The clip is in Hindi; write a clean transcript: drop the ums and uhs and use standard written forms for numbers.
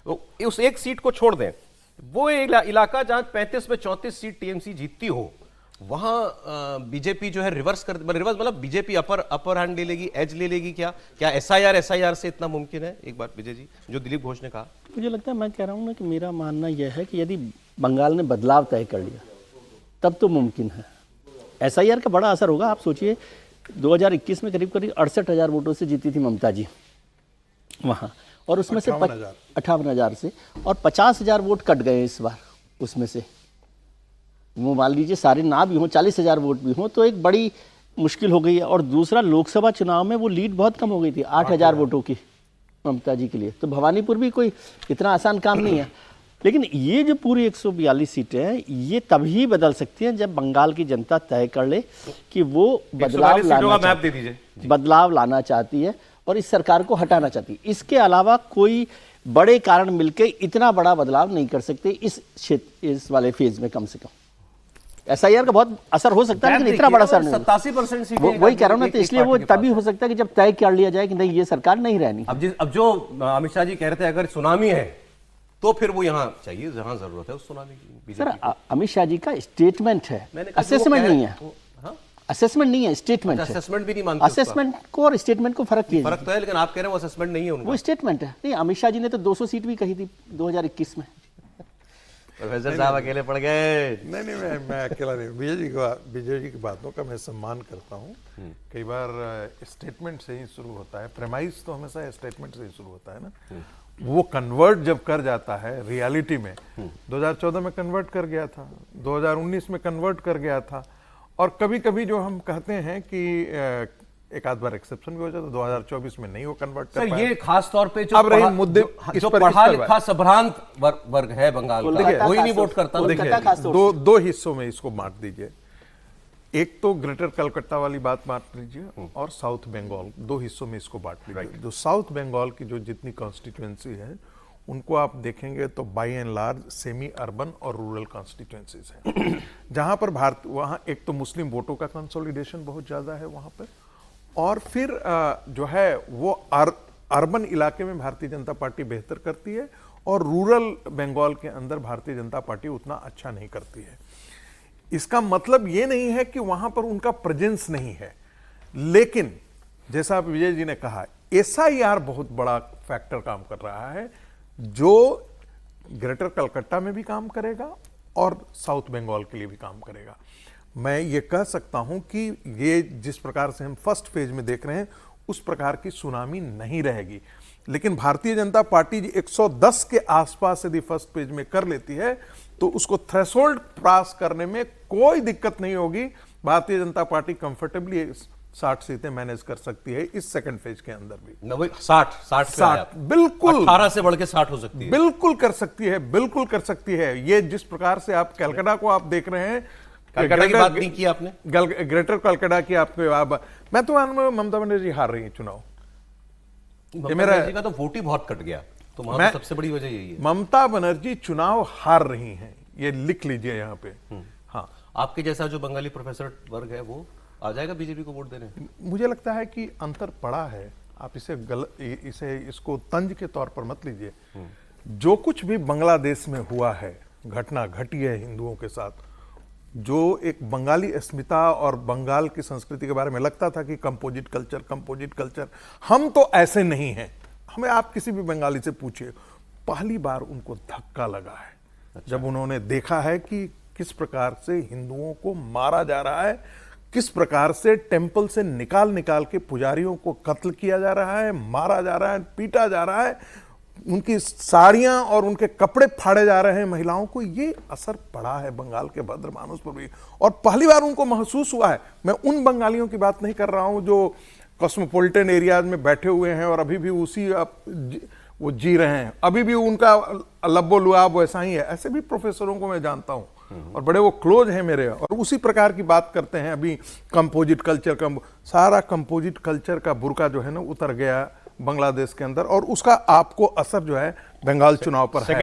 तो उस एक सीट को छोड़ दें, वो इलाका जहां 35 में 34 सीट टीएमसी जीतती हो, वहां बीजेपी जो है रिवर्स मतलब बीजेपी अपर हैंड ले लेगी, एज ले लेगी। क्या एसआईआर से इतना मुमकिन है? एक बार विजय जी, जो दिलीप घोष ने कहा। मुझे लगता है, मैं कह रहा हूं ना कि मेरा मानना यह है कि यदि बंगाल ने बदलाव तय कर लिया तब तो मुमकिन है। एसआईआर का बड़ा असर होगा। आप सोचिए 2021 में करीब 68,000 वोटों से जीती थी ममता जी वहाँ, और उसमें से 58,000 से, और 50,000 वोट कट गए इस बार उसमें से। वो मान लीजिए सारे ना भी हों, 40,000 वोट भी हों, तो एक बड़ी मुश्किल हो गई है। और दूसरा, लोकसभा चुनाव में वो लीड बहुत कम हो गई थी, 8,000 वोटों की ममता जी के लिए। तो भवानीपुर भी कोई इतना आसान काम नहीं है। लेकिन ये जो पूरी 142 सीटें हैं, ये तभी बदल सकती हैं जब बंगाल की जनता तय कर ले कि वो बदलाव लाना चाहती है और इस सरकार को हटाना चाहती है। इसके अलावा कोई बड़े कारण मिलकर इतना बड़ा बदलाव नहीं कर सकते इस वाले फेज में। कम से कम एसआईआर का बहुत असर हो सकता है, लेकिन इतना बड़ा असर नहीं। 87% सीटें, वही कह रहा हूं ना, तो इसलिए वो तभी हो सकता है कि जब तय कर लिया जाए कि नहीं, ये सरकार नहीं रहनी। अब जो अमित शाह जी कह रहे थे, अगर सुनामी है तो फिर वो यहाँ चाहिए जहां जरूरत है उस सुनामी की। सर, अमित शाह जी का स्टेटमेंट है, असेसमेंट नहीं है। असेसमेंट नहीं है, स्टेटमेंट है। असेसमेंट भी नहीं मानते। असेसमेंट को और स्टेटमेंट को फर्क तो है, लेकिन आप कह रहे हैं वो असेसमेंट नहीं है उनका, वो स्टेटमेंट है। नहीं, अमित शाह जी ने तो 200 सीट भी कही थी 2021 में। प्रोफेसर साहब अकेले पड़ गए। नहीं, मैं अकेला नहीं। विजय जी की बातों का मैं सम्मान करता हूँ। कई बार स्टेटमेंट से ही शुरू होता है, प्रेमाइस तो हमेशा स्टेटमेंट से ही शुरू होता है ना। वो कन्वर्ट जब कर जाता है रियलिटी में, 2014 में कन्वर्ट कर गया था, 2019 में कन्वर्ट कर गया था, और कभी कभी जो हम कहते हैं कि एक आध बार एक्सेप्शन भी हो जाता है, 2024 में नहीं वो कन्वर्ट कर पाया। ये खास तौर पे जो अब रही मुद्दे, जो पढ़ा लिखा संभ्रांत वर्ग है बंगाल का, कोई नहीं वोट करता। देखिए, दो हिस्सों में इसको बांट दीजिए। एक तो ग्रेटर कलकत्ता वाली बात बांट लीजिए, और साउथ बंगाल, दो हिस्सों में इसको बांट लीजिए। जो साउथ बंगाल की जो जितनी कॉन्स्टिट्यूएंसी है, उनको आप देखेंगे तो by and large semi urban और रूरल कॉन्स्टिट्यूएंसीज हैं, जहां पर वहां एक तो मुस्लिम वोटों का कंसोलिडेशन बहुत ज्यादा है वहां पर, और फिर जो है वो अर्बन इलाके में भारतीय जनता पार्टी बेहतर करती है, और रूरल बंगाल के अंदर भारतीय जनता पार्टी उतना अच्छा नहीं करती है। इसका मतलब ये नहीं है कि वहां पर उनका प्रेजेंस नहीं है, लेकिन जैसा आप विजय जी ने कहा, एसआईआर बहुत बड़ा फैक्टर काम कर रहा है, जो ग्रेटर कलकत्ता में भी काम करेगा और साउथ बंगाल के लिए भी काम करेगा। मैं ये कह सकता हूं कि ये जिस प्रकार से हम फर्स्ट फेज में देख रहे हैं, उस प्रकार की सुनामी नहीं रहेगी। लेकिन भारतीय जनता पार्टी 110 के आसपास यदि फर्स्ट पेज में कर लेती है, तो उसको थ्रेशोल्ड क्रॉस करने में कोई दिक्कत नहीं होगी। भारतीय जनता पार्टी कंफर्टेबली 60 सीटें मैनेज कर सकती है इस सेकंड फेज के अंदर भी। 60 बिल्कुल, 18 से बढ़ के 60 हो सकती है। बिल्कुल कर सकती है, बिल्कुल कर सकती है। ये जिस प्रकार से आप कलकत्ता को आप देख रहे हैं, कलकत्ता की बात नहीं की आपने, ग्रेटर कलकत्ता की मैं तो ममता बनर्जी हार रही है चुनाव। मेरा का तो वोट ही बहुत कट गया, तो वहां सबसे बड़ी वजह यही है। ममता बनर्जी चुनाव हार रही हैं, ये लिख लीजिए यहाँ पे। हाँ, आपके जैसा जो बंगाली प्रोफेसर वर्ग है वो आ जाएगा बीजेपी को वोट देने? मुझे लगता है कि अंतर पड़ा है। आप इसको तंज के तौर पर मत लीजिए। जो कुछ भी बांग्लादेश में हुआ है, घटना घटी है हिंदुओं के साथ, जो एक बंगाली अस्मिता और बंगाल की संस्कृति के बारे में लगता था कि कंपोजिट कल्चर, हम तो ऐसे नहीं हैं। हमें आप किसी भी बंगाली से पूछिए, पहली बार उनको धक्का लगा है। अच्छा। जब उन्होंने देखा है कि किस प्रकार से हिंदुओं को मारा जा रहा है, किस प्रकार से टेंपल से निकाल के पुजारियों को कत्ल किया जा रहा है, मारा जा रहा है, पीटा जा रहा है, उनकी साड़ियां और उनके कपड़े फाड़े जा रहे हैं महिलाओं को, ये असर पड़ा है बंगाल के भद्र मानुष पर भी। और पहली बार उनको महसूस हुआ है। मैं उन बंगालियों की बात नहीं कर रहा हूं जो कॉस्मोपॉलिटन एरियाज में बैठे हुए हैं और अभी भी उसी वो जी रहे हैं, अभी भी उनका लब्बो लुआब वैसा ही है। ऐसे भी प्रोफेसरों को मैं जानता हूं और बड़े वो क्लोज हैं मेरे, और उसी प्रकार की बात करते हैं। अभी कंपोजिट कल्चर सारा कंपोजिट कल्चर का बुर्का जो है ना उतर गया बांग्लादेश के अंदर, और उसका आपको असर जो है बंगाल चुनाव पर है।